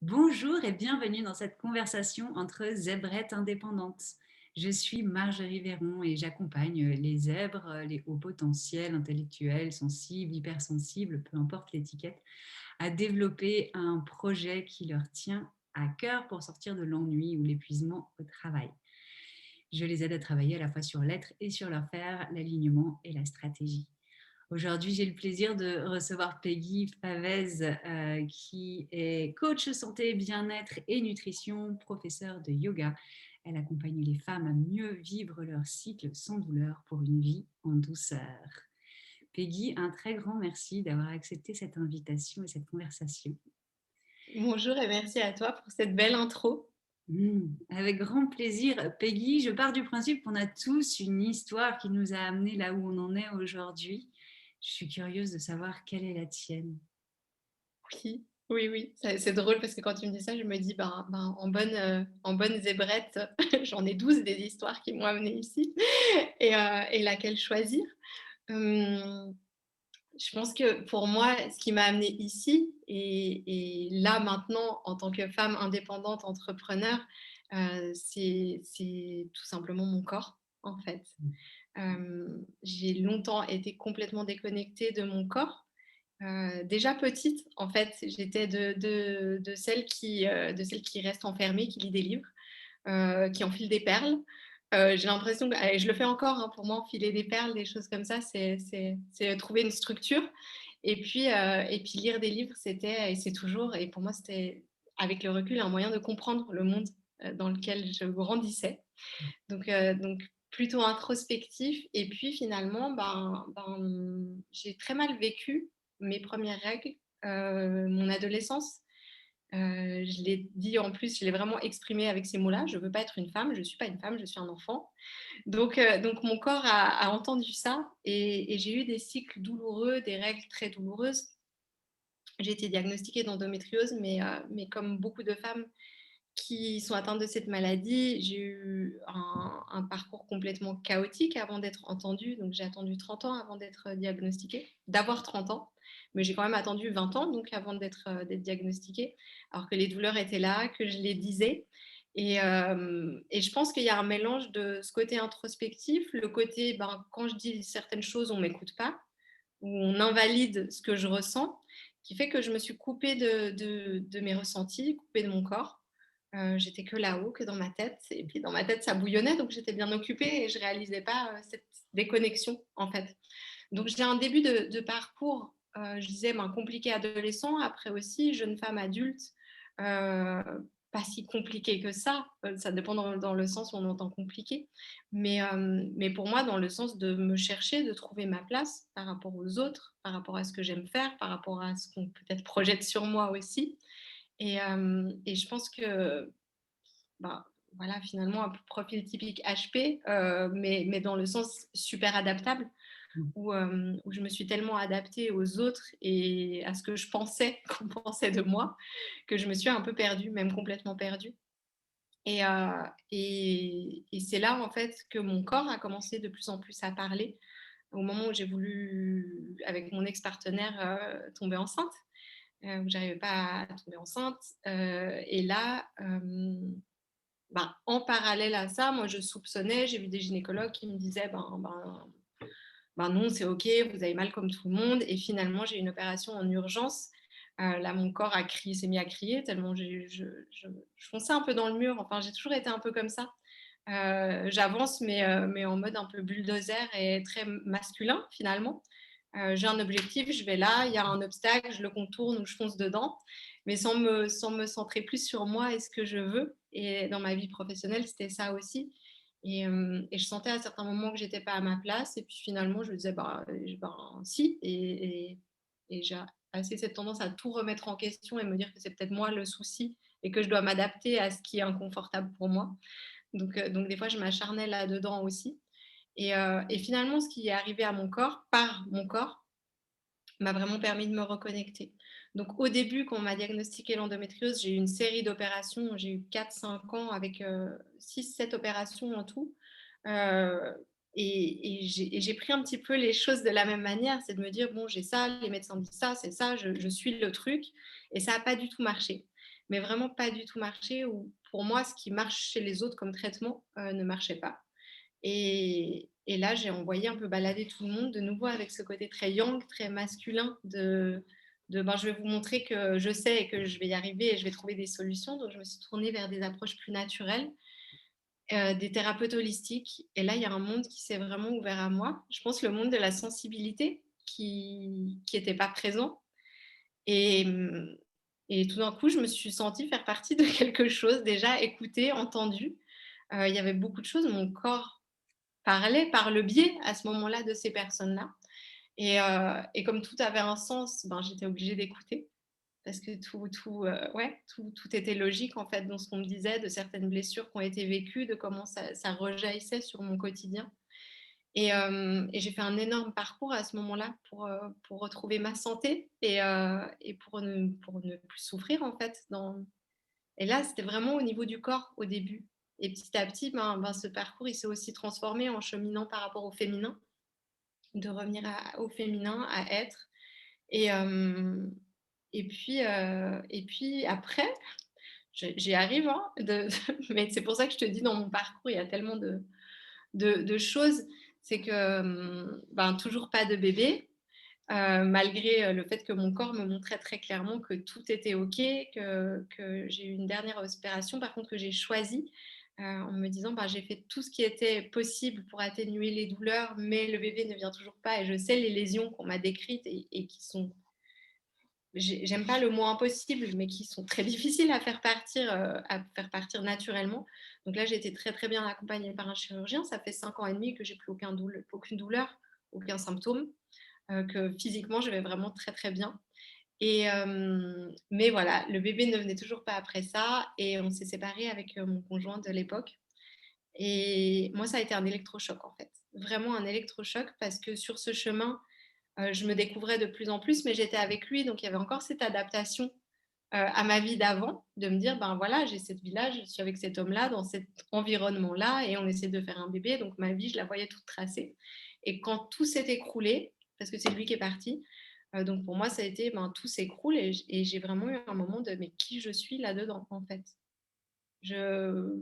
Bonjour et bienvenue dans cette conversation entre zèbrettes indépendantes. Je suis Marjorie Véron et j'accompagne les zèbres, les hauts potentiels, intellectuels, sensibles, hypersensibles, peu importe l'étiquette, à développer un projet qui leur tient à cœur pour sortir de l'ennui ou l'épuisement au travail. Je les aide à travailler à la fois sur l'être et sur leur faire, l'alignement et la stratégie. Aujourd'hui, j'ai le plaisir de recevoir Peggy Favez, qui est coach santé, bien-être et nutrition, professeure de yoga. Elle accompagne les femmes à mieux vivre leur cycle sans douleur pour une vie en douceur. Peggy, un très grand merci d'avoir accepté cette invitation et cette conversation. Bonjour et merci à toi pour cette belle intro. Avec grand plaisir. Peggy, je pars du principe qu'on a tous une histoire qui nous a amenés là où on en est aujourd'hui. Je suis curieuse de savoir quelle est la tienne. Oui, oui, oui, c'est drôle parce que quand tu me dis ça, je me dis, en bonne zébrette, j'en ai 12 des histoires qui m'ont amenée ici et laquelle choisir? Hem, je pense que pour moi, ce qui m'a amenée ici et là, maintenant, en tant que femme indépendante entrepreneur, c'est tout simplement mon corps, en fait. J'ai longtemps été complètement déconnectée de mon corps. Déjà petite, en fait, j'étais de celles qui restent enfermées, qui lit des livres, qui enfilent des perles. J'ai l'impression que et je le fais encore, hein, pour moi, enfiler des perles, des choses comme ça, c'est trouver une structure et puis lire des livres, c'était et c'est toujours et pour moi, c'était, avec le recul, un moyen de comprendre le monde, dans lequel je grandissais. Donc plutôt introspectif et puis finalement, j'ai très mal vécu mes premières règles, mon adolescence. Je l'ai dit en plus, je l'ai vraiment exprimé avec ces mots-là: «Je veux pas être une femme, je suis pas une femme, je suis un enfant». Donc mon corps a entendu ça et j'ai eu des cycles douloureux, des règles très douloureuses. J'ai été diagnostiquée d'endométriose mais comme beaucoup de femmes qui sont atteintes de cette maladie. J'ai eu un parcours complètement chaotique avant d'être entendue. Donc, j'ai attendu 30 ans avant d'être diagnostiquée, d'avoir 30 ans. Mais j'ai quand même attendu 20 ans donc avant d'être diagnostiquée, alors que les douleurs étaient là, que je les disais. Et je pense qu'il y a un mélange de ce côté introspectif, le côté, quand je dis certaines choses, on ne m'écoute pas, ou on invalide ce que je ressens, qui fait que je me suis coupée de mes ressentis, coupée de mon corps. J'étais que là-haut, que dans ma tête et puis dans ma tête, ça bouillonnait donc j'étais bien occupée et je réalisais pas, cette déconnexion, en fait. Donc j'ai un début de parcours, je disais, compliqué adolescent, après aussi jeune femme adulte, heu, pas si compliqué que ça dépend dans le sens où on entend compliqué. Mais pour moi, dans le sens de me chercher, de trouver ma place par rapport aux autres, par rapport à ce que j'aime faire, par rapport à ce qu'on peut-être projette sur moi aussi. Et je pense que, bah, voilà, finalement, un profil typique HP, mais dans le sens super adaptable, où je me suis tellement adaptée aux autres et à ce que je pensais qu'on pensait de moi, que je me suis un peu perdue, même complètement perdue. Et c'est là, en fait, que mon corps a commencé de plus en plus à parler, au moment où j'ai voulu, avec mon ex-partenaire, tomber enceinte, où j'arrivais pas à tomber enceinte, et là, en parallèle à ça, moi, je soupçonnais, j'ai vu des gynécologues qui me disaient: non, c'est OK, vous avez mal comme tout le monde» et finalement, j'ai eu une opération en urgence. Là, mon corps a crié s'est mis à crier tellement j'ai je fonçais un peu dans le mur. Enfin, j'ai toujours été un peu comme ça. J'avance mais en mode un peu bulldozer et très masculin, finalement. J'ai un objectif, je vais là, il y a un obstacle, je le contourne ou je fonce dedans, mais sans me centrer plus sur moi et ce que je veux. Et dans ma vie professionnelle, c'était ça aussi. Et je sentais à certains moments que j'étais pas à ma place et puis finalement je me disais: si» et j'ai assez cette tendance à tout remettre en question et me dire que c'est peut-être moi le souci et que je dois m'adapter à ce qui est inconfortable pour moi. Donc des fois je m'acharnais là-dedans aussi et finalement ce qui est arrivé à mon corps, par mon corps, m'a vraiment permis de me reconnecter. Donc au début, quand on m'a diagnostiqué l'endométriose, j'ai eu une série d'opérations. J'ai eu 4-5 ans avec, 6-7 opérations en tout. Heu et j'ai pris un petit peu les choses de la même manière. C'est de me dire: «Bon, j'ai ça, les médecins disent ça, c'est ça, je suis le truc» et ça a pas du tout marché. mais vraiment pas du tout marché, ou pour moi, ce qui marche chez les autres comme traitement, ne marchait pas. Et là, j'ai envoyé un peu balader tout le monde, de nouveau avec ce côté très yang, très masculin ben, je vais vous montrer que je sais et que je vais y arriver et je vais trouver des solutions. Donc, je me suis tournée vers des approches plus naturelles, des thérapeutes holistiques. Et là, il y a un monde qui s'est vraiment ouvert à moi. Je pense le monde de la sensibilité qui était pas présent. Et, et tout d'un coup, je me suis sentie faire partie de quelque chose, déjà écoutée, entendue. Il y avait beaucoup de choses. Mon corps parlait par le biais, à ce moment-là, de ces personnes-là. Et comme tout avait un sens, ben, j'étais obligée d'écouter parce que tout était logique, en fait, dans ce qu'on me disait, de certaines blessures qui ont été vécues, de comment ça rejaillissait sur mon quotidien. Et j'ai fait un énorme parcours à ce moment-là pour retrouver ma santé et pour ne plus souffrir, en fait. Et là, c'était vraiment au niveau du corps au début. Et petit à petit, ce parcours, il s'est aussi transformé en cheminant par rapport au féminin, de revenir au féminin, à être. Et, et puis après, j'y arrive, hein, mais c'est pour ça que je te dis, dans mon parcours, il y a tellement de choses. C'est que toujours pas de bébé, malgré le fait que mon corps me montrait très clairement que tout était OK, que j'ai eu une dernière opération, par contre, que j'ai choisi, en me disant: «J'ai fait tout ce qui était possible pour atténuer les douleurs, mais le bébé ne vient toujours pas, et je sais les lésions qu'on m'a décrites et qui sont, j'aime pas le mot impossible, mais qui sont très difficiles à faire partir naturellement». Donc là, j'ai été très, très bien accompagnée par un chirurgien. Ça fait 5 ans et demi que j'ai plus aucune douleur, aucun symptôme, que physiquement, je vais vraiment très, très bien. Mais voilà, le bébé ne venait toujours pas après ça, et on s'est séparés avec, mon conjoint de l'époque. Et moi, ça a été un électrochoc, en fait. Vraiment un électrochoc, parce que sur ce chemin, je me découvrais de plus en plus, mais j'étais avec lui, donc il y avait encore cette adaptation, à ma vie d'avant, de me dire: «Ben, voilà, j'ai cette vie-là, je suis avec cet homme-là, dans cet environnement-là, et on essaie de faire un bébé». Donc ma vie, je la voyais toute tracée. Et quand tout s'est écroulé, parce que c'est lui qui est parti, donc pour moi, ça a été, tout s'écroule, et j'ai vraiment eu un moment de: «Mais qui je suis là-dedans, en fait?» Je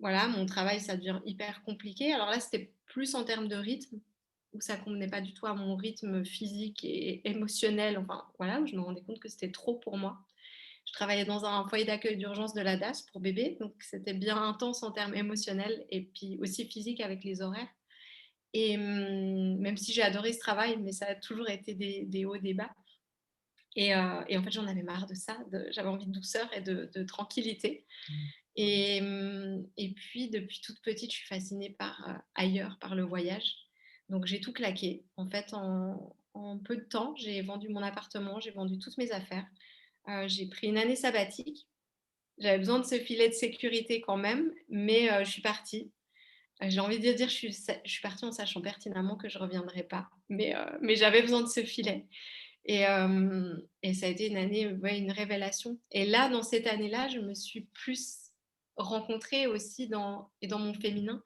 Voilà, mon travail, ça devient hyper compliqué. Alors là, c'était plus en termes de rythme, où ça convenait pas du tout à mon rythme physique et émotionnel, enfin voilà, où je me rendais compte que c'était trop pour moi. Je travaillais dans un foyer d'accueil d'urgence de la DAS pour bébés, donc c'était bien intense en termes émotionnels et puis aussi physiques avec les horaires. Et même si j'ai adoré ce travail, mais ça a toujours été des hauts, des bas. Et en fait, j'en avais marre de ça, j'avais envie de douceur et de tranquillité. Mmh. Et puis, depuis toute petite, je suis fascinée ailleurs, par le voyage. Donc j'ai tout claqué. En fait, en peu de temps, j'ai vendu mon appartement, j'ai vendu toutes mes affaires. J'ai pris une année sabbatique. J'avais besoin de ce filet de sécurité quand même, mais je suis partie. J'ai envie de dire, je suis partie en sachant pertinemment que je ne reviendrai pas, mais j'avais besoin de ce filet. Et ça a été une année, ouais, une révélation. Et là, dans cette année-là, je me suis plus rencontrée aussi dans mon féminin.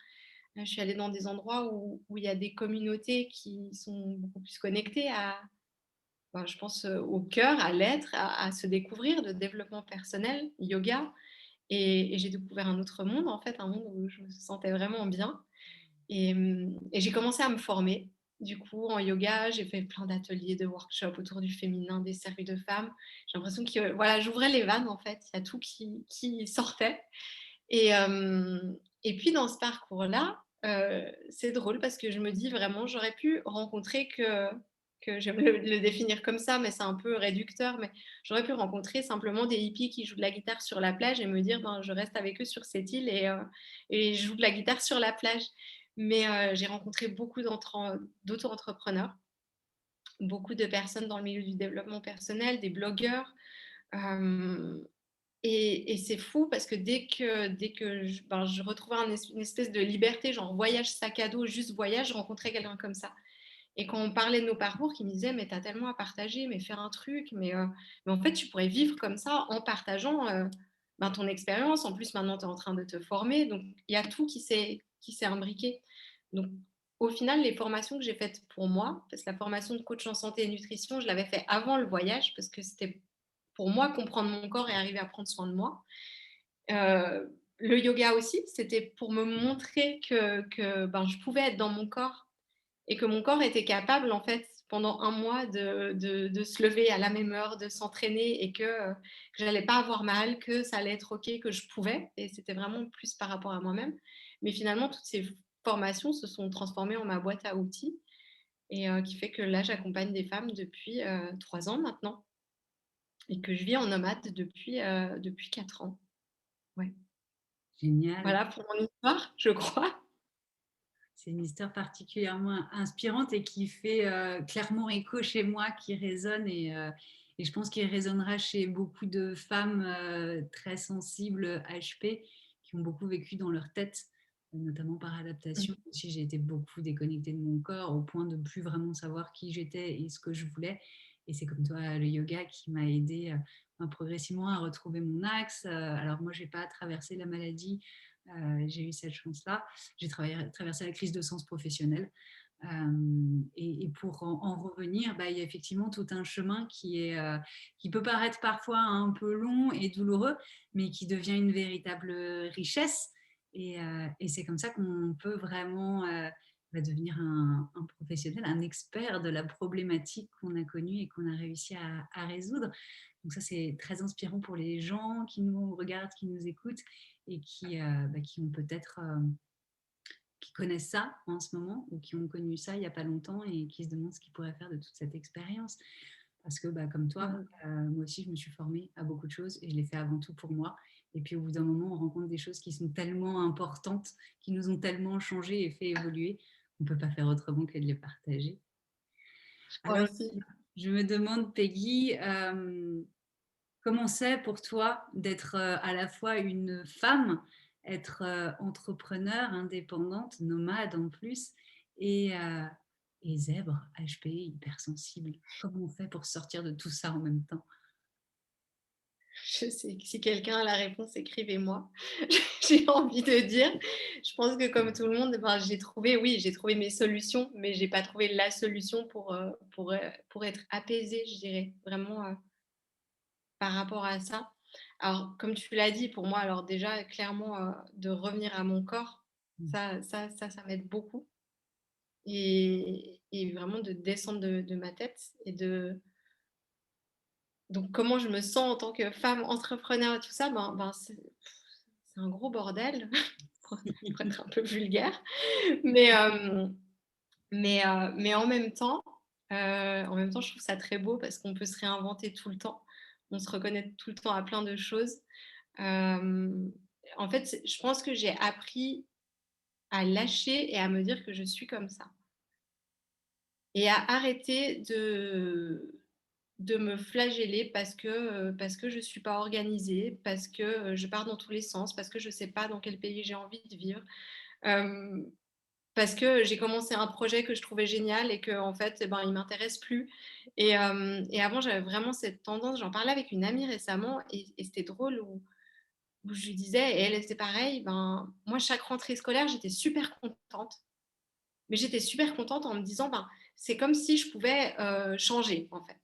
Je suis allée dans des endroits où il y a des communautés qui sont beaucoup plus connectées je pense, au cœur, à l'être, à se découvrir, de développement personnel, yoga. Et j'ai découvert un autre monde, en fait, un monde où je me sentais vraiment bien. Et j'ai commencé à me former. Du coup, en yoga, j'ai fait plein d'ateliers, de workshops autour du féminin, des cercles de femmes. J'ai l'impression que voilà, j'ouvrais les vannes, en fait. Il y a tout qui sortait. Et puis dans ce parcours-là, c'est drôle parce que je me dis vraiment, j'aurais pu rencontrer que j'aime le définir comme ça, mais c'est un peu réducteur, mais j'aurais pu rencontrer simplement des hippies qui jouent de la guitare sur la plage et me dire: «Ben, je reste avec eux sur cette île et je joue de la guitare sur la plage». Mais j'ai rencontré beaucoup d'auto-entrepreneurs, beaucoup de personnes dans le milieu du développement personnel, des blogueurs, hem et c'est fou parce que dès que je retrouvais une espèce de liberté, genre voyage sac à dos, juste voyage, je rencontrais quelqu'un comme ça. Et quand on parlait de nos parcours, qui me disaient: «Mais tu as tellement à partager, mais faire un truc, mais en fait, tu pourrais vivre comme ça en partageant, ton expérience. En plus, maintenant, tu es en train de te former». Donc il y a tout qui s'est imbriqué. Donc au final, les formations que j'ai faites pour moi, parce que la formation de coach en santé et nutrition, je l'avais fait avant le voyage parce que c'était pour moi comprendre mon corps et arriver à prendre soin de moi. Le yoga aussi, c'était pour me montrer que, ben, je pouvais être dans mon corps et que mon corps était capable, en fait, pendant un mois de se lever à la même heure, de s'entraîner et que j'allais pas avoir mal, que ça allait être OK, que je pouvais et c'était vraiment plus par rapport à moi-même. Mais finalement, toutes ces formations se sont transformées en ma boîte à outils et qui fait que là, j'accompagne des femmes depuis, 3 ans maintenant et que je vis en nomade depuis 4 ans. Ouais. Génial. Voilà pour mon histoire, je crois. C'est une histoire particulièrement inspirante et qui fait clairement écho chez moi, qui résonne et je pense qu'il résonnera chez beaucoup de femmes très sensibles HP qui ont beaucoup vécu dans leur tête, notamment par Mmh. adaptation. Aussi, j'ai été beaucoup déconnectée de mon corps au point de plus vraiment savoir qui j'étais et ce que je voulais. Et c'est comme toi, le yoga qui m'a aidé progressivement à retrouver mon axe. Alors moi, j'ai pas traversé la maladie, j'ai eu cette chance-là. J'ai traversé la crise de sens professionnel. Et pour en revenir, bah, il y a effectivement tout un chemin qui peut paraître parfois un peu long et douloureux, mais qui devient une véritable richesse. Et c'est comme ça qu'on peut vraiment bah, devenir un professionnel, un expert de la problématique qu'on a connue et qu'on a réussi à résoudre. Donc ça, c'est très inspirant pour les gens qui nous regardent, qui nous écoutent et bah, qui ont peut-être qui connaissent ça en ce moment ou qui ont connu ça il n'y a pas longtemps et qui se demandent ce qu'ils pourraient faire de toute cette expérience. Parce que bah, comme toi, Mmh. moi aussi, je me suis formée à beaucoup de choses et je l'ai fait avant tout pour moi. Et puis au bout d'un moment, on rencontre des choses qui sont tellement importantes, qui nous ont tellement changé et fait évoluer, on ne peut pas faire autrement que de les partager. Je crois Alors, aussi. je me demande, Peggy, comment c'est pour toi d'être à la fois une femme, être entrepreneur, indépendante, nomade en plus, et, euh, et zèbre, HP, hypersensible? Comment on fait pour sortir de tout ça en même temps? Je sais que si quelqu'un a la réponse, écrivez-moi. J'ai envie de dire. Je pense que comme tout le monde, ben, j'ai trouvé mes solutions, mais j'ai pas trouvé la solution pour être apaisée, je dirais, vraiment, par rapport à ça. Alors, comme tu l'as dit, pour moi, alors déjà, clairement, de revenir à mon corps, ça m'aide beaucoup et vraiment de descendre de ma tête et de donc comment je me sens en tant que femme entrepreneur et tout ça, ben, c'est un gros bordel pour être un peu vulgaire. Mais, mais en même temps, je trouve ça très beau parce qu'on peut se réinventer tout le temps. On se reconnaît tout le temps à plein de choses. Hem, En fait, je pense que j'ai appris à lâcher et à me dire que je suis comme ça et à arrêter de me flageller parce que je suis pas organisée, parce que, je pars dans tous les sens, parce que je sais pas dans quel pays j'ai envie de vivre, hem, parce que j'ai commencé un projet que je trouvais génial et qu'en fait, eh ben, il m'intéresse plus et avant, j'avais vraiment cette tendance j'en parlais avec une amie récemment et c'était drôle où je lui disais et elle était pareil, ben, moi, chaque rentrée scolaire, j'étais super contente, mais j'étais super contente en me disant: «Ben, c'est comme si je pouvais, changer, en fait».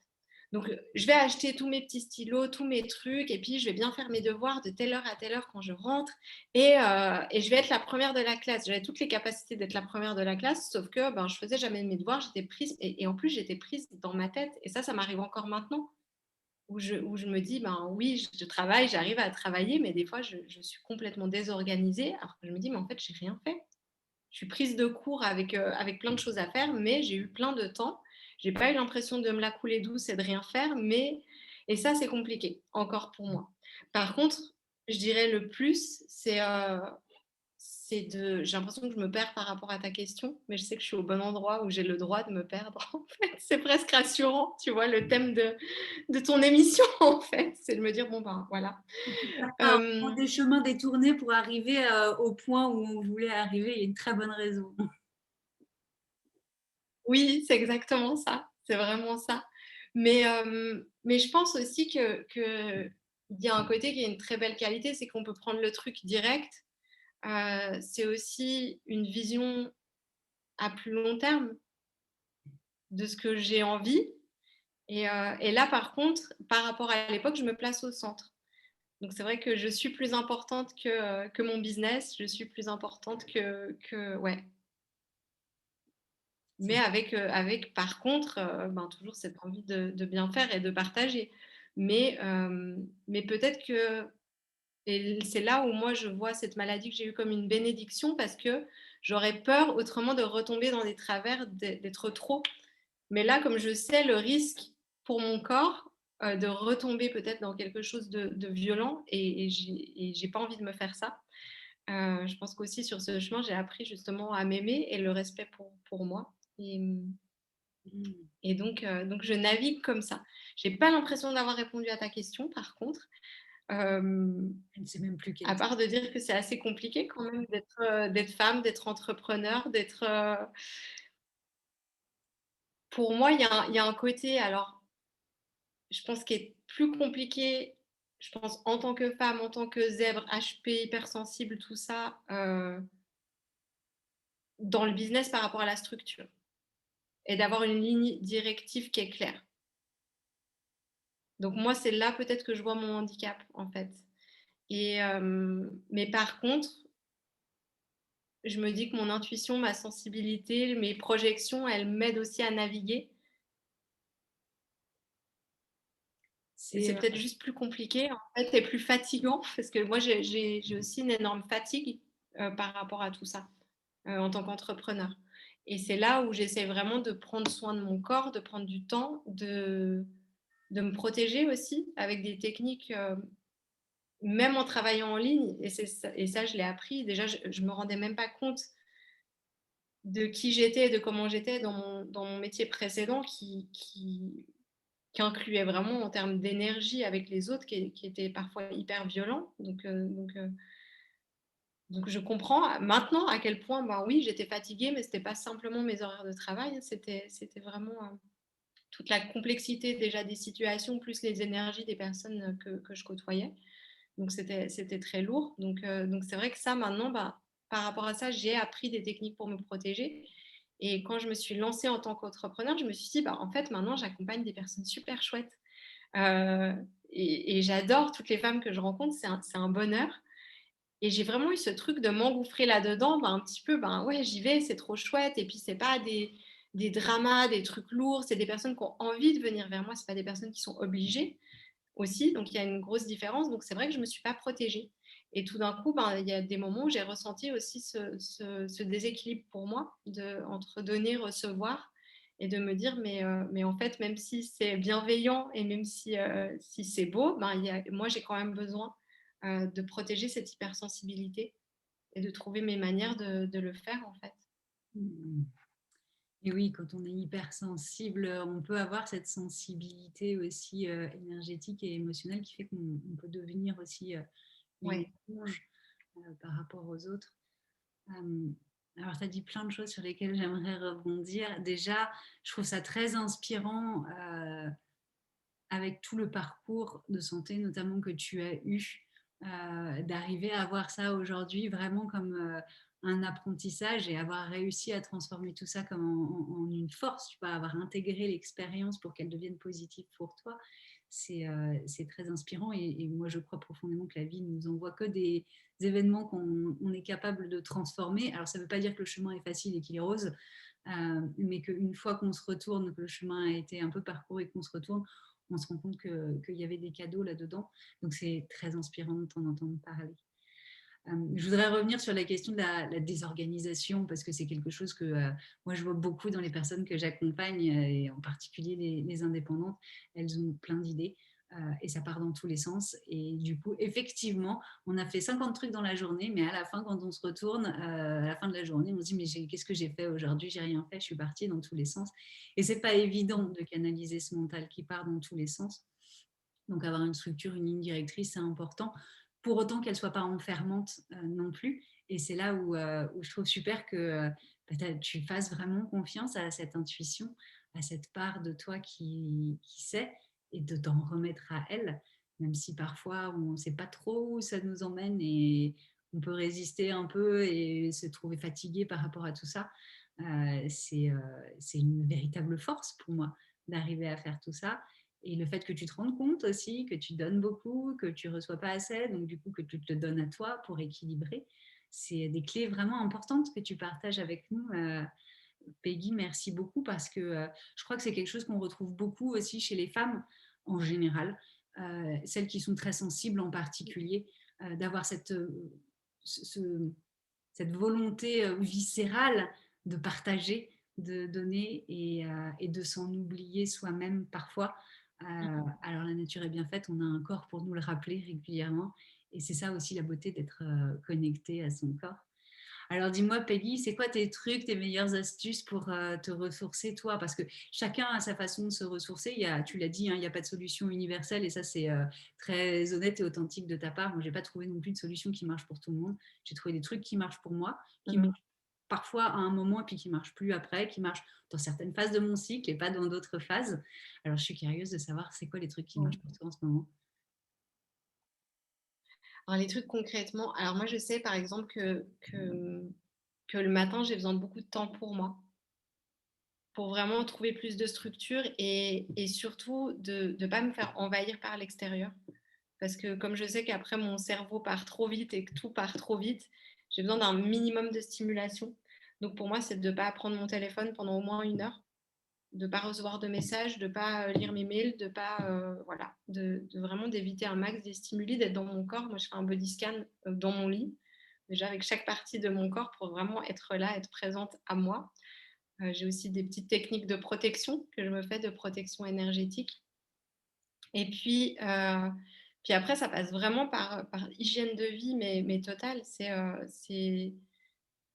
Donc, je vais acheter tous mes petits stylos, tous mes trucs et puis je vais bien faire mes devoirs de telle heure à telle heure quand je rentre et je vais être la première de la classe. J'avais toutes les capacités d'être la première de la classe, sauf que, ben, je faisais jamais mes devoirs, j'étais prise et en plus, j'étais prise dans ma tête et ça m'arrive encore maintenant où je me dis: «Ben, oui, je travaille, j'arrive à travailler, mais des fois, je suis complètement désorganisée». Alors que je me dis: «Mais en fait, j'ai rien fait». Je suis prise de court avec plein de choses à faire, mais j'ai eu plein de temps. J'ai pas eu l'impression de me la couler douce et de rien faire, mais et ça, c'est compliqué, encore pour moi. Par contre, je dirais le plus, c'est de j'ai l'impression que je me perds par rapport à ta question, mais je sais que je suis au bon endroit où j'ai le droit de me perdre, en fait. C'est presque rassurant, tu vois? Le thème de ton émission, en fait, c'est de me dire: «Bon, ben, voilà». On Hem, prend des chemins détournés pour arriver au point où on voulait arriver. Il y a une très bonne raison. oui, c'est exactement ça, c'est vraiment ça. Mais je pense aussi qu'il y a un côté qui est une très belle qualité, c'est qu'on peut prendre le truc direct. C'est aussi une vision à plus long terme de ce que j'ai envie Et là, par contre, par rapport à l'époque, je me place au centre. Donc c'est vrai que je suis plus importante que mon business, je suis plus importante que ouais. Mais C'est avec par contre, ben, toujours cette envie de bien faire et de partager. Mais peut-être que et c'est là où moi je vois cette maladie que j'ai eue comme une bénédiction parce que j'aurais peur autrement de retomber dans des travers, d'être trop. Mais là, comme je sais le risque pour mon corps, de retomber peut-être dans quelque chose de violent et j'ai pas envie de me faire ça. Je pense qu'aussi sur ce chemin, j'ai appris justement à m'aimer et le respect pour moi mmh, et donc je navigue comme ça. J'ai pas l'impression d'avoir répondu à ta question par contre, hem, je ne sais même plus quelle à était. part de dire que c'est assez compliqué quand même d'être femme, d'être entrepreneur, pour moi, il y a un côté alors je pense qui est plus compliqué, je pense en tant que femme, en tant que zèbre, HP, hypersensible, tout ça, dans le business par rapport à la structure et d'avoir une ligne directive qui est claire. Donc moi, c'est là peut-être que je vois mon handicap, en fait. Mais par contre, je me dis que mon intuition, ma sensibilité, mes projections, elles m'aident aussi à naviguer et C'est, c'est peut-être juste plus compliqué, en fait et plus fatigant parce que moi j'ai aussi une énorme fatigue, par rapport à tout ça, en tant qu'entrepreneur et c'est là où j'essaie vraiment de prendre soin de mon corps, de prendre du temps, de me protéger aussi avec des techniques, même en travaillant en ligne et ça je l'ai appris. Déjà je me rendais même pas compte de qui j'étais et de comment j'étais dans mon métier précédent qui incluait vraiment en termes d'énergie avec les autres qui était parfois hyper violent. Donc je comprends maintenant à quel point, ben oui, j'étais fatiguée, mais c'était pas simplement mes horaires de travail, hein, c'était vraiment, toute la complexité déjà des situations, plus les énergies des personnes, que je côtoyais. Donc c'était très lourd. Donc c'est vrai que ça maintenant, bah, par rapport à ça, j'ai appris des techniques pour me protéger et quand je me suis lancée en tant qu'entrepreneur, je me suis dit: «Bah, en fait, maintenant j'accompagne des personnes super chouettes». Heu et j'adore toutes les femmes que je rencontre, c'est un bonheur et j'ai vraiment eu ce truc de m'engouffrer là-dedans, ben, un petit peu, ben, ouais, j'y vais, c'est trop chouette et puis c'est pas des dramas, des trucs lourds, c'est des personnes qui ont envie de venir vers moi, c'est pas des personnes qui sont obligées aussi, donc il y a une grosse différence. Donc c'est vrai que je ne me suis pas protégée. Et tout d'un coup, ben, il y a des moments où j'ai ressenti aussi ce déséquilibre pour moi entre donner, recevoir et de me dire, mais en fait, même si c'est bienveillant et même si c'est beau, ben, moi, j'ai quand même besoin de protéger cette hypersensibilité et de trouver mes manières de le faire, en fait. mmh. Et oui, quand on est hypersensible, on peut avoir cette sensibilité aussi énergétique et émotionnelle qui fait qu'on peut devenir aussi une Ouais. éponge par rapport aux autres. Euh, alors, tu as dit plein de choses sur lesquelles j'aimerais rebondir. Déjà, je trouve ça très inspirant avec tout le parcours de santé, notamment que tu as eu, d'arriver à voir ça aujourd'hui vraiment comme un apprentissage et avoir réussi à transformer tout ça comme en une force, tu vois, avoir intégré l'expérience pour qu'elle devienne positive pour toi. C'est très inspirant et moi je crois profondément que la vie nous envoie que des événements qu'on on est capable de transformer. Alors ça ne veut pas dire que le chemin est facile et qu'il est rose, mais qu'une fois qu'on se retourne, que le chemin a été un peu parcouru et qu'on se retourne, on se rend compte qu'il y avait des cadeaux là-dedans. Donc c'est très inspirant de t'en entendre parler. Je voudrais revenir sur la question de la désorganisation parce que c'est quelque chose que moi je vois beaucoup dans les personnes que j'accompagne et en particulier les indépendantes. Elles ont plein d'idées et ça part dans tous les sens. Et du coup, effectivement, on a fait 50 trucs dans la journée, mais à la fin, quand on se retourne, à la fin de la journée, on se dit mais qu'est-ce que j'ai fait aujourd'hui? J'ai rien fait, je suis partie dans tous les sens. Et c'est pas évident de canaliser ce mental qui part dans tous les sens. Donc avoir une structure, une ligne directrice, c'est important, pour autant qu'elle ne soit pas enfermante non plus. Et c'est là où je trouve super que tu fasses vraiment confiance à cette intuition, à cette part de toi qui sait, et de t'en remettre à elle, même si parfois on ne sait pas trop où ça nous emmène et on peut résister un peu et se trouver fatigué par rapport à tout ça. C'est une véritable force pour moi d'arriver à faire tout ça. Et le fait que tu te rendes compte aussi que tu donnes beaucoup, que tu ne reçois pas assez, donc du coup que tu te donnes à toi pour équilibrer, c'est des clés vraiment importantes que tu partages avec nous. Peggy, merci beaucoup parce que je crois que c'est quelque chose qu'on retrouve beaucoup aussi chez les femmes en général, celles qui sont très sensibles en particulier, d'avoir ce- cette volonté viscérale de partager, de donner et de s'en oublier soi-même parfois. Alors la nature est bien faite, on a un corps pour nous le rappeler régulièrement et c'est ça aussi la beauté d'être connecté à son corps. Alors dis-moi, Peggy, c'est quoi tes trucs, tes meilleures astuces pour te ressourcer, toi? Parce que chacun a sa façon de se ressourcer. Tu l'as dit, hein, il n'y a pas de solution universelle et ça, c'est très honnête et authentique de ta part. Moi, je n'ai pas trouvé non plus de solution qui marche pour tout le monde. J'ai trouvé des trucs qui marchent pour moi, qui Mhm. marchent parfois à un moment et puis qui ne marchent plus après, qui marchent dans certaines phases de mon cycle et pas dans d'autres phases. Alors, je suis curieuse de savoir, c'est quoi les trucs qui marchent pour toi en ce moment? Alors les trucs concrètement, alors moi je sais par exemple que le matin j'ai besoin de beaucoup de temps pour moi, pour vraiment trouver plus de structure et surtout de ne pas me faire envahir par l'extérieur. Parce que comme je sais qu'après mon cerveau part trop vite et que tout part trop vite, j'ai besoin d'un minimum de stimulation. Donc pour moi, c'est de ne pas prendre mon téléphone pendant au moins 1 heure, de ne pas recevoir de messages, de ne pas lire mes mails, de pas voilà, de vraiment d'éviter un max des stimuli, d'être dans mon corps. Moi, je fais un body scan dans mon lit, déjà avec chaque partie de mon corps pour vraiment être là, être présente à moi. J'ai aussi des petites techniques de protection que je me fais, de protection énergétique. Et puis après, ça passe vraiment par hygiène de vie, mais totale.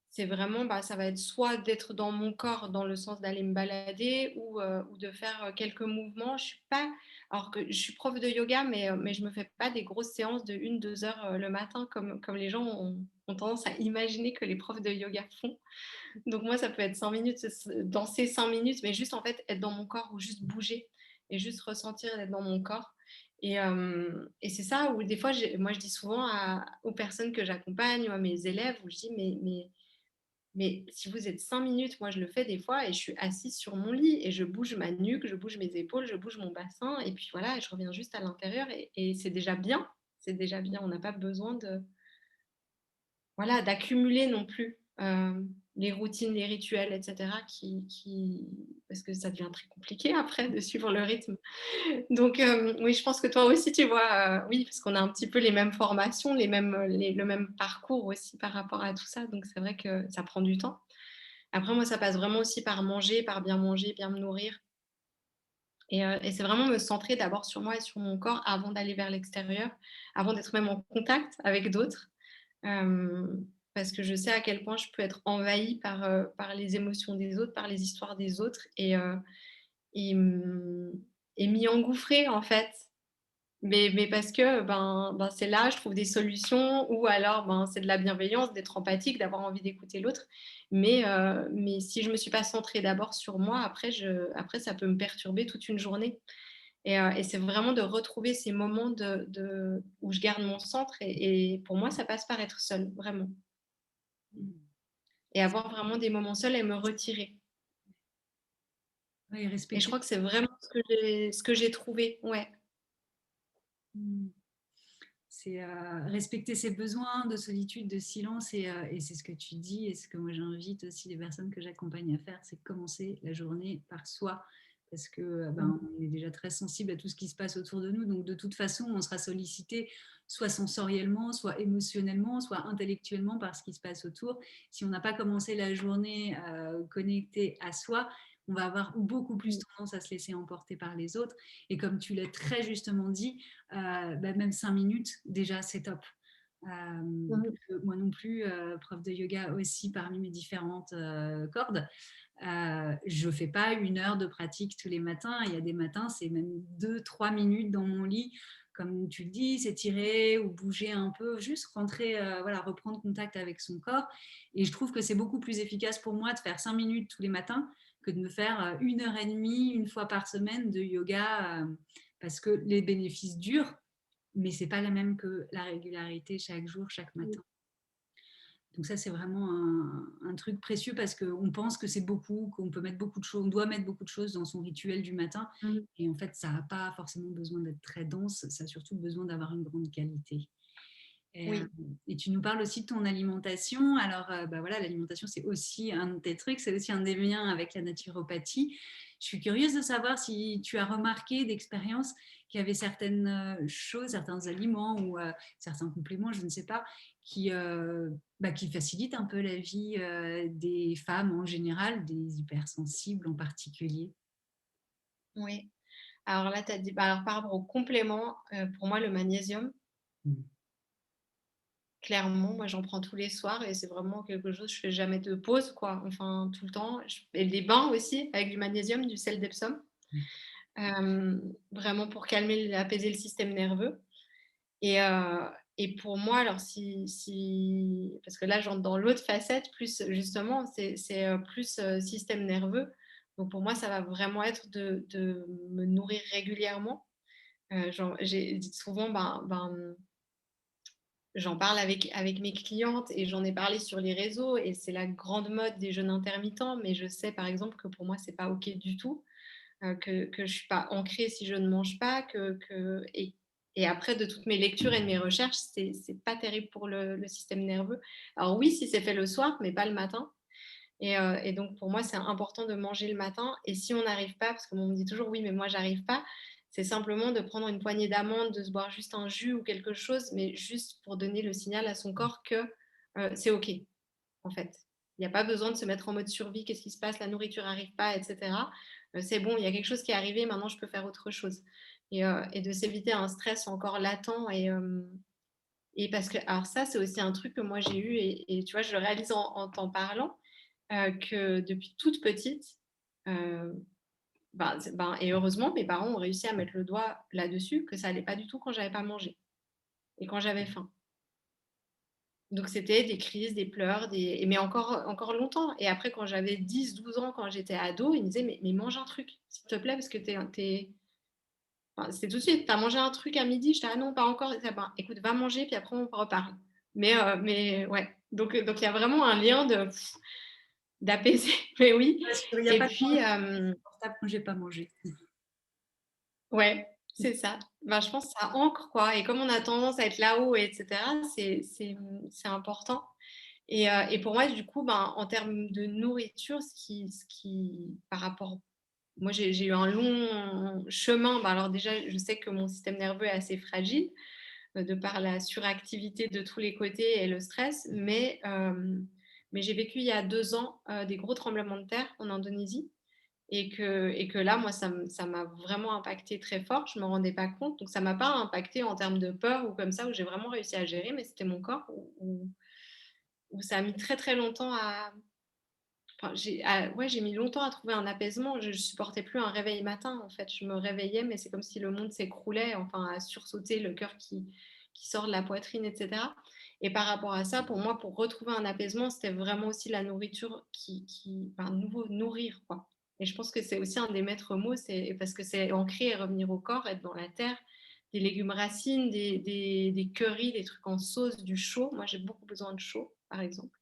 C'est vraiment, bah, ça va être soit d'être dans mon corps, dans le sens d'aller me balader ou de faire quelques mouvements. Je suis pas, alors que je suis prof de yoga, mais je me fais pas des grosses séances de 1, 2 heures le matin comme les gens ont tendance à imaginer que les profs de yoga font. Donc moi, ça peut être 5 minutes, danser 5 minutes, mais juste en fait être dans mon corps ou juste bouger et juste ressentir d'être dans mon corps. Et c'est ça où des fois, moi je dis souvent aux personnes que j'accompagne ou à mes élèves, où je dis mais si vous êtes 5 minutes, moi je le fais des fois et je suis assise sur mon lit et je bouge ma nuque, je bouge mes épaules, je bouge mon bassin et puis voilà, je reviens juste à l'intérieur et c'est déjà bien. C'est déjà bien. On n'a pas besoin voilà, d'accumuler non plus les routines, les rituels, etc. Parce que ça devient très compliqué après de suivre le rythme. Donc oui, je pense que toi aussi, tu vois, oui, parce qu'on a un petit peu les mêmes formations, le même parcours aussi par rapport à tout ça. Donc c'est vrai que ça prend du temps. Après, moi, ça passe vraiment aussi par manger, bien me nourrir. Et c'est vraiment me centrer d'abord sur moi et sur mon corps avant d'aller vers l'extérieur, avant d'être même en contact avec d'autres. Parce que je sais à quel point je peux être envahie par les émotions des autres, par les histoires des autres et, mmh, et m'y engouffrer en fait. Mais parce que ben, c'est là, je trouve des solutions ou alors ben, c'est de la bienveillance, d'être empathique, d'avoir envie d'écouter l'autre. Mais si je ne me suis pas centrée d'abord sur moi, après ça peut me perturber toute une journée. Et c'est vraiment de retrouver ces moments où je garde mon centre. Et pour moi, ça passe par être seule, vraiment. Et avoir vraiment des moments seuls et me retirer. Oui, Et je respecter. crois que c'est vraiment ce que j'ai trouvé. Ouais. C'est respecter ses besoins de solitude, de silence, et c'est ce que tu dis, et ce que moi j'invite aussi les personnes que j'accompagne à faire, c'est commencer la journée par soi, parce que ben, on est déjà très sensible à tout ce qui se passe autour de nous, donc de toute façon, on sera sollicité soit sensoriellement, soit émotionnellement, soit intellectuellement par ce qui se passe autour. Si on n'a pas commencé la journée connecté à soi, on va avoir beaucoup plus tendance à se laisser emporter par les autres. Et comme tu l'as très justement dit, même 5 minutes, déjà, c'est top. Mhm. Moi non plus, prof de yoga aussi parmi mes différentes cordes, je ne fais pas 1 heure de pratique tous les matins. Il y a des matins, c'est même 2, 3 minutes dans mon lit. Comme tu le dis, s'étirer ou bouger un peu, juste rentrer, voilà, reprendre contact avec son corps. Et je trouve que c'est beaucoup plus efficace pour moi de faire 5 minutes tous les matins que de me faire 1 heure et demie, une fois par semaine de yoga, parce que les bénéfices durent, mais c'est pas la même que la régularité chaque jour, chaque matin. Donc ça, c'est vraiment un truc précieux parce qu'on pense que c'est beaucoup, qu'on peut mettre beaucoup de choses, on doit mettre beaucoup de choses dans son rituel du matin. Mmh. Et en fait, ça n'a pas forcément besoin d'être très dense, ça a surtout besoin d'avoir une grande qualité. Et, Oui, et tu nous parles aussi de ton alimentation. Alors, bah voilà, l'alimentation, c'est aussi un de tes trucs, c'est aussi un des liens avec la naturopathie. Je suis curieuse de savoir si tu as remarqué d'expérience qu'il y avait certaines choses, certains aliments ou certains compléments, je ne sais pas, qui facilitent un peu la vie des femmes en général, des hypersensibles en particulier. oui. Alors là, tu as dit bah, alors par rapport aux compléments, pour moi, le magnésium, Mm. clairement, moi, j'en prends tous les soirs et c'est vraiment quelque chose je fais jamais de pause, quoi. Enfin, tout le temps. Et des bains aussi avec du magnésium, du sel d'Epsom, vraiment pour calmer, apaiser le système nerveux. Et, et pour moi, alors parce que là, j'entre dans l'autre facette, plus justement, c'est plus système nerveux. Donc pour moi, ça va vraiment être de me nourrir régulièrement. J'ai dit souvent, j'en parle avec mes clientes et j'en ai parlé sur les réseaux et c'est la grande mode des jeûnes intermittents, mais je sais par exemple que pour moi, c'est pas OK du tout, que je suis pas ancrée si je ne mange pas, et après de toutes mes lectures et de mes recherches, c'est pas terrible pour le système nerveux. Alors oui, si c'est fait le soir, mais pas le matin. Et donc pour moi, c'est important de manger le matin. Et si on n'arrive pas, parce qu'on me dit toujours: «Oui, mais moi j'arrive pas», c'est simplement de prendre une poignée d'amandes, de se boire juste un jus ou quelque chose, mais juste pour donner le signal à son corps que, c'est OK, en fait. Il y a pas besoin de se mettre en mode survie: «Qu'est-ce qui se passe? La nourriture arrive pas» et cetera. C'est bon, il y a quelque chose qui est arrivé, maintenant je peux faire autre chose. Et de s'éviter un stress encore latent. Et parce que alors ça, c'est aussi un truc que moi j'ai eu et tu vois, je le réalise en t'en parlant, que depuis toute petite, heu, et heureusement, mes parents ont réussi à mettre le doigt là-dessus, que ça allait pas du tout quand j'avais pas mangé et quand j'avais faim. Donc c'était des crises, des pleurs, mais encore longtemps. Et après quand j'avais 10, 12 ans, quand j'étais ado, ils me disaient: «Mais mange un truc, s'il te plaît, parce que tu enfin, c'est tout de suite: «Tu as mangé un truc à midi?» J'étais: «Ah non, pas encore». Ils disaient: «Ben, écoute, va manger, puis après on reparle». Mais ouais, donc il y a vraiment un lien d'apaiser, mais oui. Parce qu'il n'y a Et pas de puis, manger, c'est insupportable quand j'ai pas mangé. ouais, c'est ça. Ben, je pense que ça ancre, quoi. Et comme on a tendance à être là-haut et cetera, c'est important. Et pour moi, du coup, ben, en termes de nourriture, par rapport moi, j'ai eu un long chemin. Ben, alors déjà, je sais que mon système nerveux est assez fragile, de par la suractivité de tous les côtés et le stress, mais j'ai vécu il y a 2 ans, des gros tremblements de terre en Indonésie. Et que là, moi, ça m'a vraiment impacté très fort. Je me rendais pas compte. Donc ça m'a pas impacté en termes de peur ou comme ça, où j'ai vraiment réussi à gérer, mais c'était mon corps où ça a mis très, très longtemps ouais, j'ai mis longtemps à trouver un apaisement. Je supportais plus un réveil matin, en fait. Je me réveillais, mais c'est comme si le monde s'écroulait, enfin, à sursauter, le cœur qui sort de la poitrine, et cetera. Et par rapport à ça, pour moi, pour retrouver un apaisement, c'était vraiment aussi la nourriture nouveau nourrir, quoi. Et je pense que c'est aussi un des maîtres mots, c'est parce que c'est ancrer et revenir au corps, être dans la terre, des légumes racines, des currys, des trucs en sauce, du chaud. Moi, j'ai beaucoup besoin de chaud, par exemple.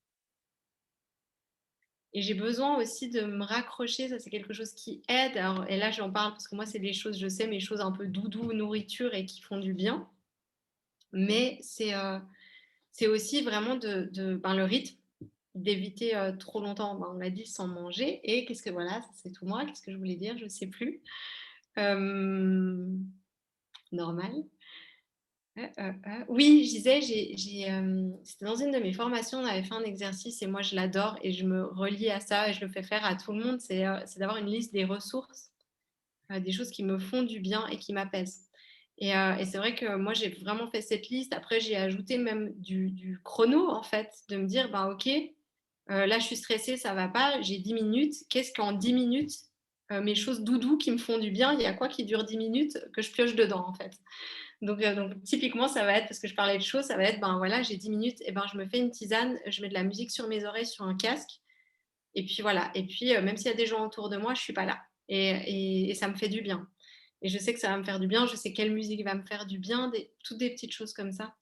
Et j'ai besoin aussi de me raccrocher, ça c'est quelque chose qui aide. Alors, et là j'en parle parce que moi c'est des choses, je sais, mes choses un peu doudou, nourriture et qui font du bien. Mais c'est aussi vraiment le rythme, d'éviter trop longtemps, on l'a dit, sans manger. Et qu'est-ce que voilà, ça, c'est tout moi, qu'est-ce que je voulais dire, je ne sais plus. Euh, Normal. Oui, je disais, c'était dans une de mes formations, on avait fait un exercice et moi je l'adore et je me relie à ça et je le fais faire à tout le monde, c'est d'avoir une liste des ressources, des choses qui me font du bien et qui m'apaisent. Et c'est vrai que moi j'ai vraiment fait cette liste. Après j'ai ajouté même du chrono en fait, de me dire: «Ben OK, là je suis stressée, ça va pas, j'ai 10 minutes. Qu'est-ce qu'en 10 minutes, mes choses doudou qui me font du bien, il y a quoi qui dure 10 minutes que je pioche dedans en fait?» Donc typiquement, ça va être, parce que je parlais de chaud, ça va être, ben voilà, j'ai 10 minutes, et ben je me fais une tisane, je mets de la musique sur mes oreilles, sur un casque, et puis voilà. Et puis, même s'il y a des gens autour de moi, je suis pas là. Et ça me fait du bien. Et je sais que ça va me faire du bien, je sais quelle musique va me faire du bien, toutes des petites choses comme ça.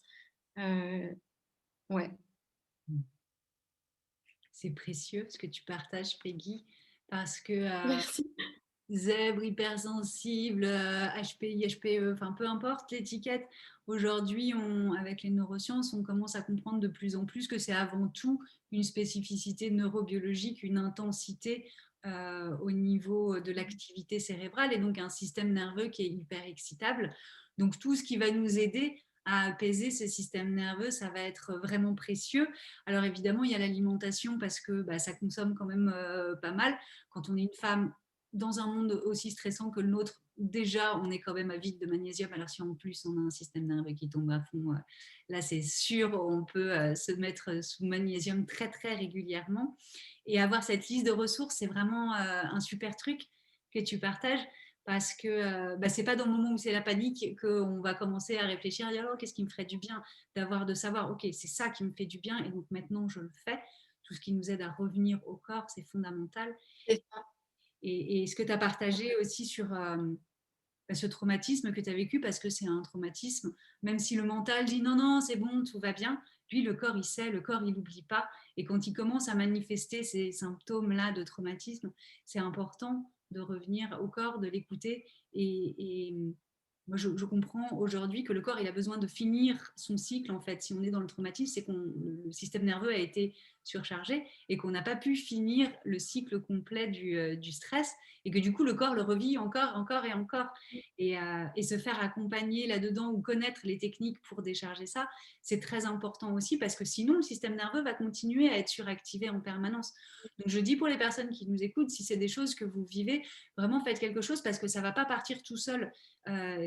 Ouais. C'est précieux ce que tu partages, Peggy, parce que Merci. zèbre, hypersensible, HPI, HPE, enfin peu importe l'étiquette. Aujourd'hui, avec les neurosciences, on commence à comprendre de plus en plus que c'est avant tout une spécificité neurobiologique, une intensité au niveau de l'activité cérébrale et donc un système nerveux qui est hyper excitable. Donc tout ce qui va nous aider à apaiser ce système nerveux, ça va être vraiment précieux. Alors évidemment, il y a l'alimentation parce que bah, ça consomme quand même pas mal. Quand on est une femme, dans un monde aussi stressant que le nôtre, déjà, on est quand même à vide de magnésium. Alors, si en plus on a un système nerveux qui tombe à fond, là, c'est sûr, on peut se mettre sous magnésium très, très régulièrement. Et avoir cette liste de ressources, c'est vraiment un super truc que tu partages parce que bah, c'est pas dans le moment où c'est la panique qu'on va commencer à réfléchir et dire oh, qu'est-ce qui me ferait du bien de savoir ok c'est ça qui me fait du bien et donc maintenant je le fais. Tout ce qui nous aide à revenir au corps, c'est fondamental. C'est ça. Et ce que tu as partagé aussi sur ce traumatisme que tu as vécu, parce que c'est un traumatisme, même si le mental dit non, non, c'est bon, tout va bien, lui, le corps, il sait, le corps, il n'oublie pas. Et quand il commence à manifester ces symptômes-là de traumatisme, c'est important de revenir au corps, de l'écouter. Et moi, je comprends aujourd'hui que le corps, il a besoin de finir son cycle, en fait. Si on est dans le traumatisme, c'est que le système nerveux a été surchargé et qu'on n'a pas pu finir le cycle complet du stress et que du coup, le corps le revit encore, encore et encore. Et se faire accompagner là-dedans ou connaître les techniques pour décharger ça, c'est très important aussi parce que sinon, le système nerveux va continuer à être suractivé en permanence. Donc, je dis pour les personnes qui nous écoutent, si c'est des choses que vous vivez, vraiment faites quelque chose parce que ça ne va pas partir tout seul.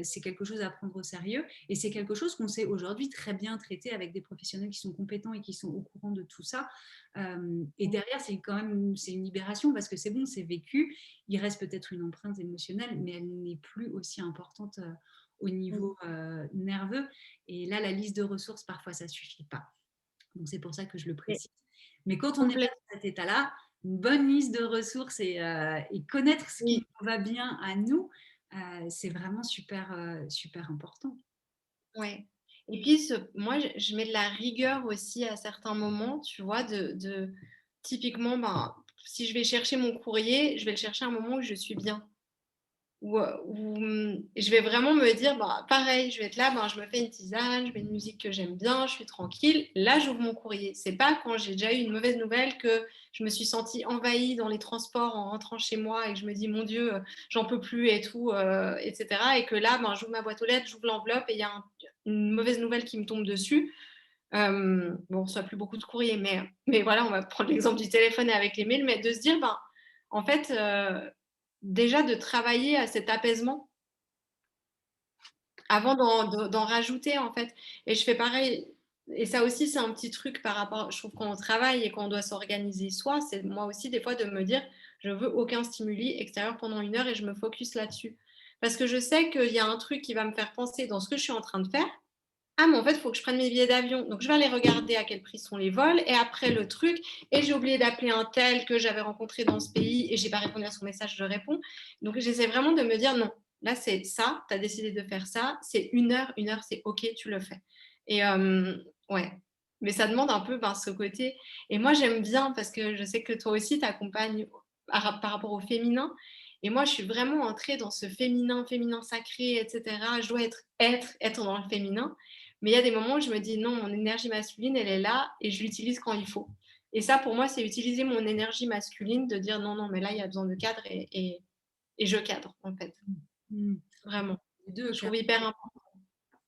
C'est quelque chose à prendre au sérieux et c'est quelque chose qu'on sait aujourd'hui très bien traiter avec des professionnels qui sont compétents et qui sont au courant de tout ça. Et derrière, c'est quand même c'est une libération parce que c'est bon, c'est vécu. Il reste peut-être une empreinte émotionnelle, mais elle n'est plus aussi importante au niveau nerveux. Et là, la liste de ressources, parfois, ça suffit pas. Donc, c'est pour ça que je le Mais précise. Mais quand on est complètement. dans cet état-là, une bonne liste de ressources et connaître ce qui Oui. nous va bien à nous, c'est vraiment super, super important. Ouais. Et puis, moi, je mets de la rigueur aussi à certains moments, tu vois, typiquement, ben, si je vais chercher mon courrier, je vais le chercher à un moment où je suis bien. Où je vais vraiment me dire, bah, pareil, je vais être là, ben, je me fais une tisane, je mets une musique que j'aime bien, je suis tranquille. Là, j'ouvre mon courrier. C'est pas quand j'ai déjà eu une mauvaise nouvelle que je me suis sentie envahie dans les transports en rentrant chez moi et que je me dis, mon Dieu, j'en peux plus et tout, etc. Et que là, ben, j'ouvre ma boîte aux lettres, j'ouvre l'enveloppe et il y a une mauvaise nouvelle qui me tombe dessus. Bon, on reçoit plus beaucoup de courriers, mais voilà, on va prendre l'exemple du téléphone et avec les mails, mais de se dire, ben, en fait, déjà de travailler à cet apaisement avant d'en rajouter, en fait. Et je fais pareil. Et ça aussi, c'est un petit truc par rapport, je trouve, quand on travaille et quand on doit s'organiser soi, c'est moi aussi des fois de me dire, je veux aucun stimuli extérieur pendant 1 heure et je me focus là-dessus. Parce que je sais qu'il y a un truc qui va me faire penser dans ce que je suis en train de faire. Ah, mais en fait, il faut que je prenne mes billets d'avion. Donc, je vais aller regarder à quel prix sont les vols. Et après, le truc. Et j'ai oublié d'appeler un tel que j'avais rencontré dans ce pays et j'ai pas répondu à son message, je réponds. Donc, j'essaie vraiment de me dire non, là, c'est ça. Tu as décidé de faire ça. C'est 1 heure. 1 heure, c'est OK, tu le fais. Et ouais. Mais ça demande un peu ben, ce côté. Et moi, j'aime bien parce que je sais que toi aussi, t'accompagnes par rapport au féminin. Et moi, je suis vraiment entrée dans ce féminin, féminin sacré, etc. Je dois être dans le féminin. Mais il y a des moments où je me dis non, mon énergie masculine, elle est là et je l'utilise quand il faut. Et ça, pour moi, c'est utiliser mon énergie masculine, de dire non, non, mais là, il y a besoin de cadre et je cadre, en fait. Mm. Vraiment. Les deux, Je trouve hyper important.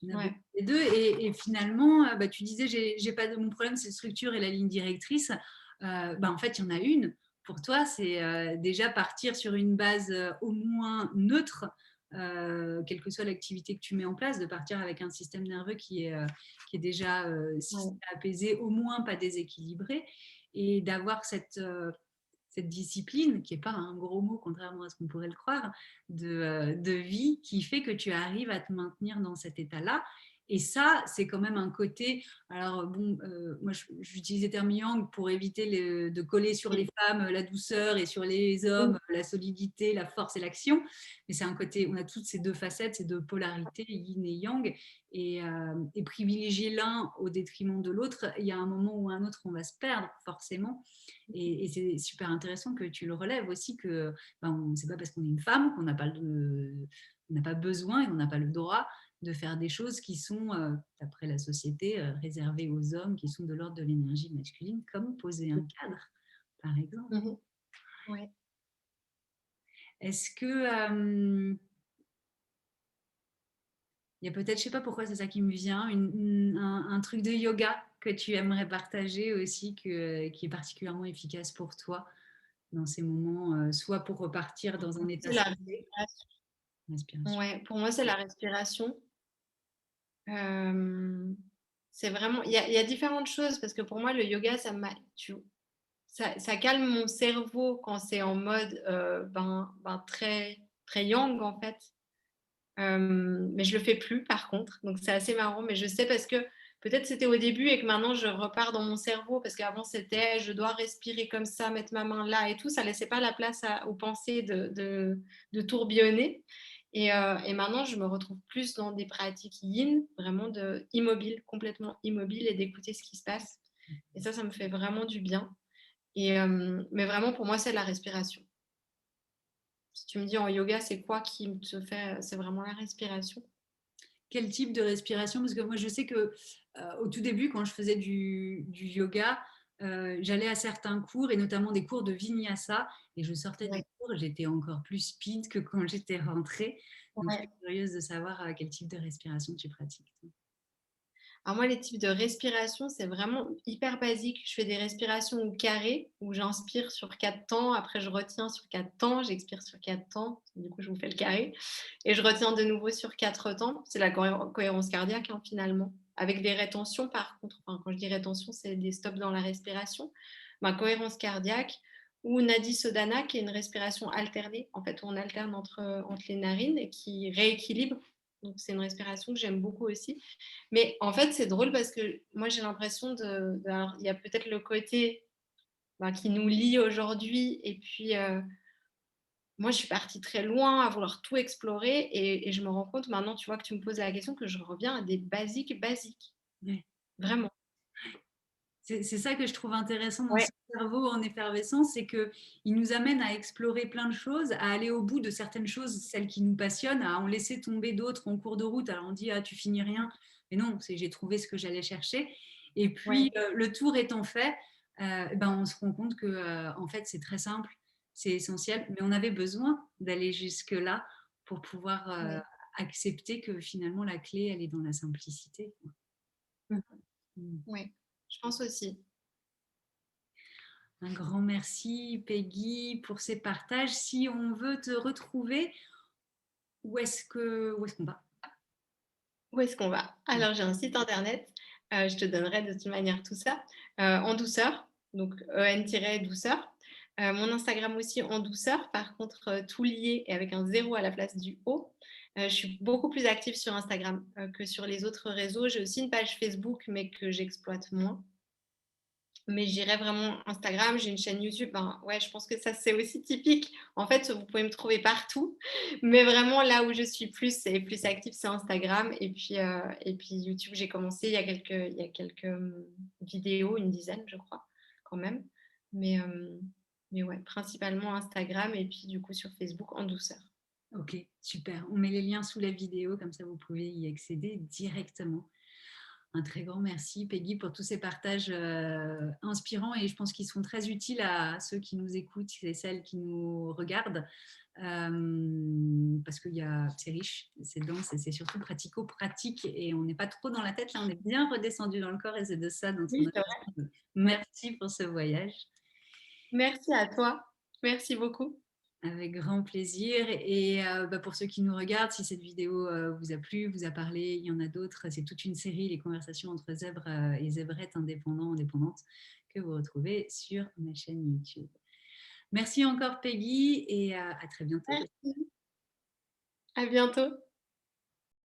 on a Ouais. beaucoup les deux. Et finalement, bah, tu disais, j'ai pas de mon problème, c'est structure et la ligne directrice. Bah, en fait, il y en a une. Pour toi, c'est déjà partir sur une base au moins neutre, quelle que soit l'activité que tu mets en place, de partir avec un système nerveux qui est déjà Ouais. apaisé, au moins pas déséquilibré, et d'avoir cette discipline, qui n'est pas un gros mot, contrairement à ce qu'on pourrait le croire, de vie qui fait que tu arrives à te maintenir dans cet état-là. Et ça, c'est quand même un côté. Alors, bon, moi, j'utilise les termes yang pour éviter de coller sur les femmes la douceur et sur les hommes la solidité, la force et l'action. Mais c'est un côté, on a toutes ces deux facettes, ces deux polarités, yin et yang. Et privilégier l'un au détriment de l'autre, il y a un moment ou un autre, on va se perdre, forcément. Et c'est super intéressant que tu le relèves aussi, que ben, c'est pas parce qu'on est une femme qu'on n'a pas, on n'a pas besoin et on n'a pas le droit de faire des choses qui sont, d'après la société, réservées aux hommes, qui sont de l'ordre de l'énergie masculine, comme poser un cadre, par exemple. Mhm. Ouais. Est-ce que il y a peut-être, je sais pas pourquoi c'est ça qui me vient, un truc de yoga que tu aimerais partager aussi, qui est particulièrement efficace pour toi dans ces moments, soit pour repartir dans un état C'est la santé, respiration. respiration. Ouais, pour moi, c'est la respiration. Euh, c'est vraiment, il y a différentes choses parce que pour moi, le yoga, ça calme mon cerveau quand c'est en mode très, très yang en fait. Mais je le fais plus par contre, donc c'est assez marrant. Mais je sais parce que peut-être c'était au début et que maintenant je repars dans mon cerveau parce qu'avant c'était je dois respirer comme ça, mettre ma main là et tout, ça laissait pas la place aux pensées de tourbillonner. Et maintenant je me retrouve plus dans des pratiques yin, vraiment immobile, complètement immobile et d'écouter ce qui se passe. Et ça me fait vraiment du bien. Mais vraiment pour moi c'est la respiration. Si tu me dis en yoga, c'est quoi qui te fait, c'est vraiment la respiration. Quel type de respiration? Parce que moi, je sais que au tout début, quand je faisais du yoga, j'allais à certains cours, et notamment des cours de vinyasa, et je sortais des Ouais, cours, j'étais encore plus speed que quand j'étais rentrée. Donc, je suis ouais. curieuse de savoir quel type de respiration tu pratiques. Alors moi, les types de respiration, c'est vraiment hyper basique. Je fais des respirations au carré où j'inspire sur 4 temps, après je retiens sur 4 temps, j'expire sur 4 temps, du coup je vous fais le carré, et je retiens de nouveau sur 4 temps. C'est la cohérence cardiaque hein, finalement, avec des rétentions par contre. Enfin, quand je dis rétention, c'est des stops dans la respiration. Ma cohérence cardiaque ou Nadi Sodhana, qui est une respiration alternée, en fait, où on alterne entre les narines et qui rééquilibre. Donc c'est une respiration que j'aime beaucoup aussi. Mais en fait, c'est drôle parce que moi, j'ai l'impression alors, il y a peut-être le côté qui nous lie aujourd'hui. Et puis, moi, je suis partie très loin à vouloir tout explorer. Et je me rends compte maintenant, tu vois, que tu me poses la question, que je reviens à des basiques, basiques. Ouais. Vraiment. C'est ça que je trouve intéressant dans Ouais, ce cerveau en effervescence, c'est qu'il nous amène à explorer plein de choses, à aller au bout de certaines choses, celles qui nous passionnent, à en laisser tomber d'autres en cours de route. Alors on dit, ah, tu finis rien. Mais non, j'ai trouvé ce que j'allais chercher. Et puis, ouais, le tour étant fait, ben, on se rend compte que, en fait, c'est très simple, c'est essentiel, mais on avait besoin d'aller jusque-là pour pouvoir ouais. accepter que finalement, la clé, elle est dans la simplicité. Mhm. Mm. Ouais, je pense aussi. Un grand merci, Peggy, pour ces partages. Si on veut te retrouver, où est-ce qu'on va? Où est-ce qu'on va? Alors, j'ai un site internet. Je te donnerai de toute manière tout ça. En douceur, donc en-douceur. Mon Instagram aussi en douceur, par contre, tout lié et avec un zéro à la place du O. Je suis beaucoup plus active sur Instagram que sur les autres réseaux. J'ai aussi une page Facebook, mais que j'exploite moins. Mais j'irais vraiment Instagram, j'ai une chaîne YouTube. Ben, ouais, je pense que ça, c'est aussi typique. En fait, vous pouvez me trouver partout. Mais vraiment, là où je suis plus active, c'est Instagram. Et puis YouTube, j'ai commencé il y a quelques vidéos, une dizaine, je crois, quand même. Mais, euh, mais ouais, principalement Instagram et puis du coup sur Facebook en douceur. Ok, super. On met les liens sous la vidéo, comme ça vous pouvez y accéder directement. Un très grand merci, Peggy, pour tous ces partages inspirants, et je pense qu'ils sont très utiles à ceux qui nous écoutent et celles qui nous regardent, parce que c'est riche, c'est dense et c'est surtout pratico-pratique, et on n'est pas trop dans la tête, là on est bien redescendu dans le corps, et c'est de ça dont on Oui, a c'est besoin. vrai. Merci pour ce voyage. Merci à toi. Merci beaucoup. Avec grand plaisir. Et bah, pour ceux qui nous regardent, si cette vidéo vous a plu, vous a parlé, il y en a d'autres. C'est toute une série, les conversations entre zèbres et zébrettes indépendants, indépendantes, que vous retrouvez sur ma chaîne YouTube. Merci encore, Peggy, et à très bientôt. Merci. À bientôt.